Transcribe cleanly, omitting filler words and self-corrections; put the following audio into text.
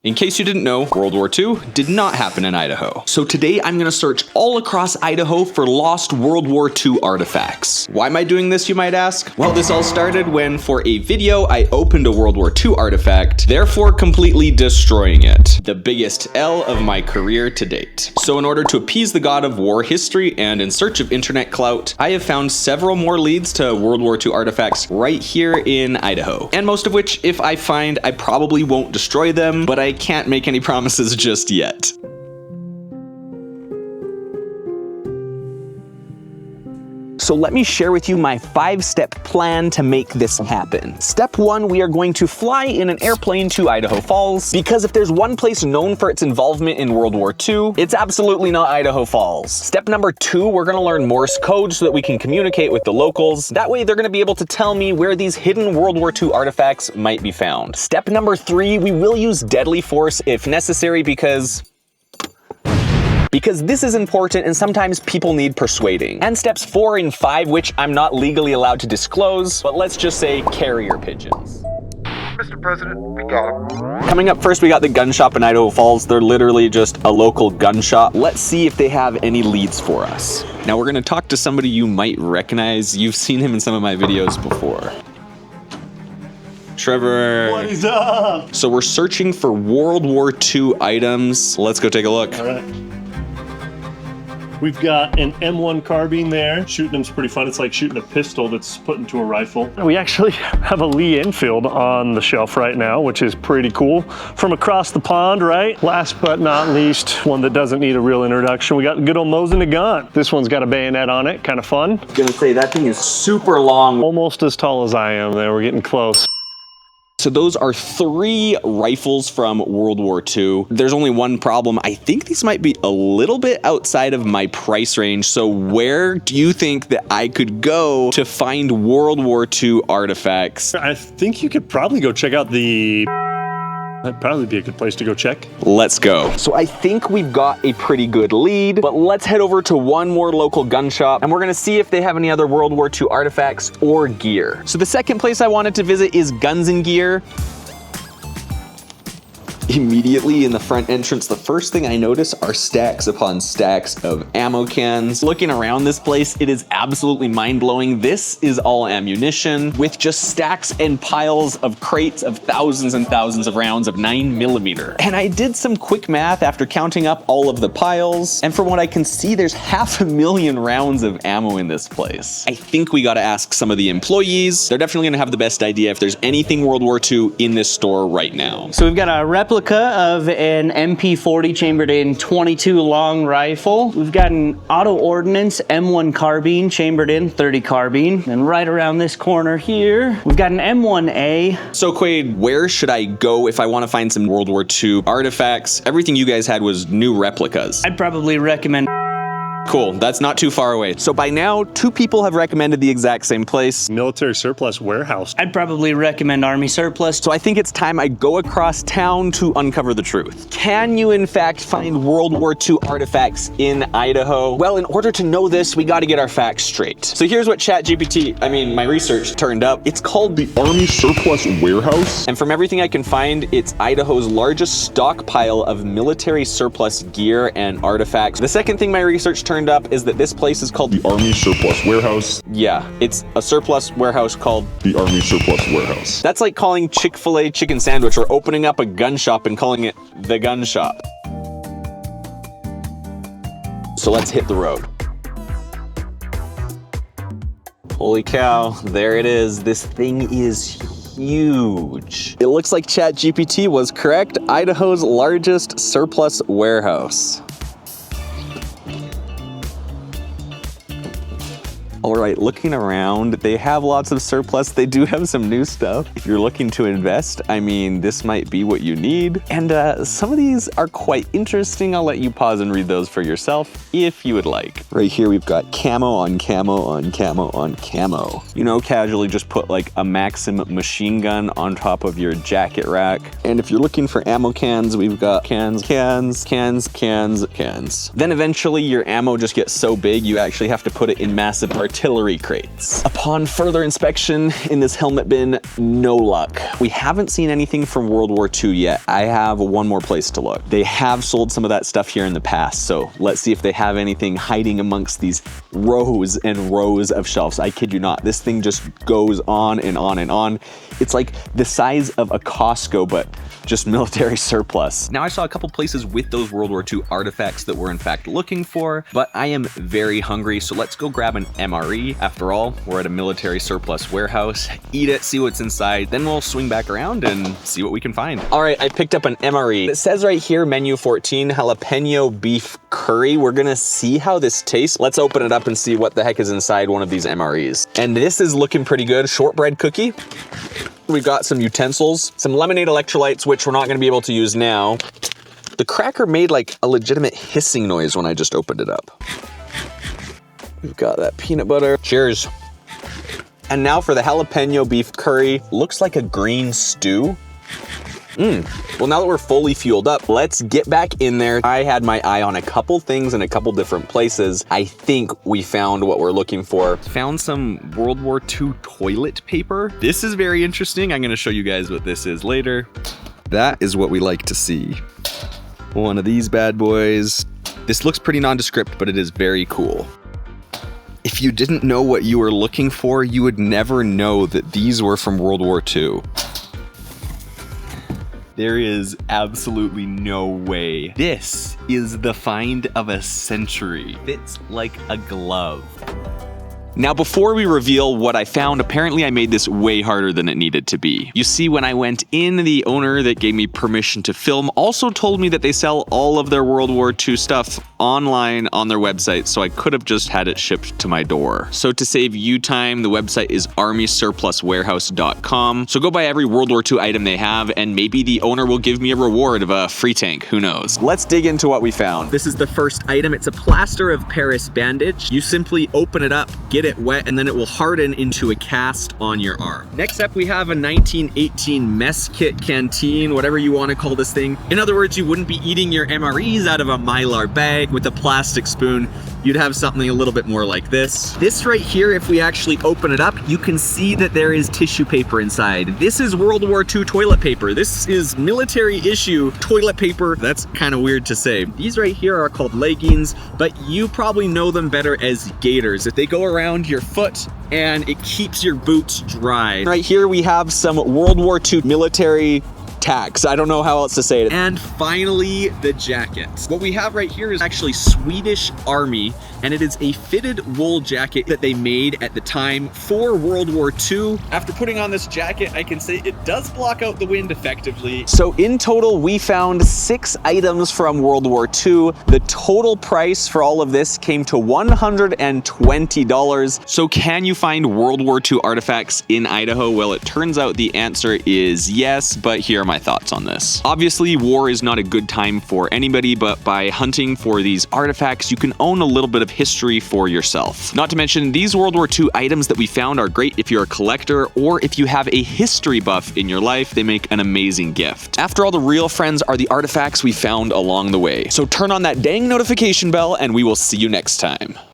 In case you didn't know, World War II did not happen in Idaho. So today I'm gonna search all across Idaho for lost World War II artifacts. Why am I doing this, you might ask? Well, this all started when, for a video, I opened a World War II artifact, therefore completely destroying it. The biggest L of my career to date. So in order to appease the god of war history and in search of internet clout, I have found several more leads to World War II artifacts right here in Idaho. And most of which, if I find, I probably won't destroy them, but I can't make any promises just yet. So let me share with you my 5-step plan to make this happen. Step 1, we are going to fly in an airplane to Idaho Falls, because if there's one place known for its involvement in World War II, it's absolutely not Idaho Falls. Step number 2, we're gonna learn Morse code so that we can communicate with the locals. That way they're gonna be able to tell me where these hidden World War II artifacts might be found. Step number 3, we will use deadly force if necessary because this is important and sometimes people need persuading. And steps 4 and 5, which I'm not legally allowed to disclose, but let's just say carrier pigeons. Mr. President, we got him. Coming up first, we got the gun shop in Idaho Falls. They're literally just a local gun shop. Let's see if they have any leads for us. Now we're gonna talk to somebody you might recognize. You've seen him in some of my videos before. Trevor. What is up? So we're searching for World War II items. Let's go take a look. All right. We've got an M1 carbine there. Shooting them's pretty fun. It's like shooting a pistol that's put into a rifle. We actually have a Lee Enfield on the shelf right now, which is pretty cool. From across the pond, right? Last but not least, one that doesn't need a real introduction, we got the good old Mosin gun. This one's got a bayonet on it, kind of fun. I'm gonna say that thing is super long. Almost as tall as I am there, we're getting close. So those are 3 rifles from World War II. There's only one problem. I think these might be a little bit outside of my price range. So where do you think that I could go to find World War II artifacts? I think you could probably go check out the... That'd probably be a good place to go check. Let's go. So I think we've got a pretty good lead, but let's head over to one more local gun shop and we're gonna see if they have any other World War II artifacts or gear. So the second place I wanted to visit is Guns and Gear. Immediately in the front entrance, the first thing I notice are stacks upon stacks of ammo cans. Looking around this place, it is absolutely mind-blowing. This is all ammunition with just stacks and piles of crates of thousands and thousands of rounds of 9mm. And I did some quick math after counting up all of the piles, and from what I can see, there's 500,000 rounds of ammo in this place. I think we gotta ask some of the employees. They're definitely gonna have the best idea if there's anything World War II in this store right now. So we've got a replica of an MP40 chambered in .22 long rifle. We've got an auto ordnance M1 carbine chambered in .30 carbine. And right around this corner here, we've got an M1A. So Quaid, where should I go if I want to find some World War II artifacts? Everything you guys had was new replicas. I'd probably recommend... Cool, that's not too far away. So by now, 2 people have recommended the exact same place. Military surplus warehouse. I'd probably recommend Army Surplus. So I think it's time I go across town to uncover the truth. Can you in fact find World War II artifacts in Idaho? Well, in order to know this, we gotta get our facts straight. So here's what my research turned up. It's called the Army Surplus Warehouse. And from everything I can find, it's Idaho's largest stockpile of military surplus gear and artifacts. The second thing my research turned up is that this place is called the Army Surplus Warehouse. Yeah, it's a surplus warehouse called the Army Surplus Warehouse. That's like calling Chick-fil-A chicken sandwich or opening up a gun shop and calling it the gun shop. So let's hit the road. Holy cow, there it is. This thing is huge. It looks like ChatGPT was correct. Idaho's largest surplus warehouse. All right, looking around, they have lots of surplus. They do have some new stuff. If you're looking to invest, I mean, this might be what you need. And some of these are quite interesting. I'll let you pause and read those for yourself if you would like. Right here, we've got camo on camo on camo on camo. You know, casually just put like a Maxim machine gun on top of your jacket rack. And if you're looking for ammo cans, we've got cans, cans, cans, cans, cans. Then eventually your ammo just gets so big, you actually have to put it in massive partitions artillery crates. Upon further inspection in this helmet bin, no luck. We haven't seen anything from World War II yet. I have one more place to look. They have sold some of that stuff here in the past, so let's see if they have anything hiding amongst these rows and rows of shelves. I kid you not, this thing just goes on and on and on. It's like the size of a Costco, but just military surplus. Now I saw a couple places with those World War II artifacts that we're in fact looking for, but I am very hungry, so let's go grab an MRE. After all, we're at a military surplus warehouse. Eat it, see what's inside, then we'll swing back around and see what we can find. All right, I picked up an MRE. It says right here, menu 14, jalapeno beef curry. We're gonna see how this tastes. Let's open it up and see what the heck is inside one of these MREs. And this is looking pretty good. Shortbread cookie. We've got some utensils, some lemonade electrolytes, which we're not gonna be able to use now. The cracker made like a legitimate hissing noise when I just opened it up. We've got that peanut butter. Cheers. And now for the jalapeno beef curry. Looks like a green stew. Well, now that we're fully fueled up, let's get back in there. I had my eye on a couple things in a couple different places. I think we found what we're looking for. Found some World War II toilet paper. This is very interesting. I'm gonna show you guys what this is later. That is what we like to see. One of these bad boys. This looks pretty nondescript, but it is very cool. If you didn't know what you were looking for, you would never know that these were from World War II. There is absolutely no way. This is the find of a century. Fits like a glove. Now, before we reveal what I found, apparently I made this way harder than it needed to be. You see, when I went in, the owner that gave me permission to film also told me that they sell all of their World War II stuff online on their website, so I could have just had it shipped to my door. So to save you time, the website is armysurpluswarehouse.com. So go buy every World War II item they have, and maybe the owner will give me a reward of a free tank, who knows. Let's dig into what we found. This is the first item. It's a plaster of Paris bandage. You simply open it up, get it wet, and then it will harden into a cast on your arm. Next up, we have a 1918 mess kit canteen, whatever you want to call this thing. In other words, you wouldn't be eating your MREs out of a Mylar bag with a plastic spoon. You'd have something a little bit more like this. This right here, if we actually open it up, you can see that there is tissue paper inside. This is World War II toilet paper. This is military issue toilet paper. That's kind of weird to say. These right here are called leggings, but you probably know them better as gaiters. If they go around your foot and it keeps your boots dry. Right here we have some World War II military tax. I don't know how else to say it. And finally, the jacket. What we have right here is actually Swedish Army, and it is a fitted wool jacket that they made at the time for World War II. After putting on this jacket, I can say it does block out the wind effectively. So in total, we found 6 items from World War II. The total price for all of this came to $120. So can you find World War II artifacts in Idaho? Well, it turns out the answer is yes, but here are my thoughts on this. Obviously, war is not a good time for anybody, but by hunting for these artifacts, you can own a little bit of history for yourself. Not to mention, these World War II items that we found are great if you're a collector or if you have a history buff in your life. They make an amazing gift. After all, the real friends are the artifacts we found along the way. So turn on that dang notification bell and we will see you next time.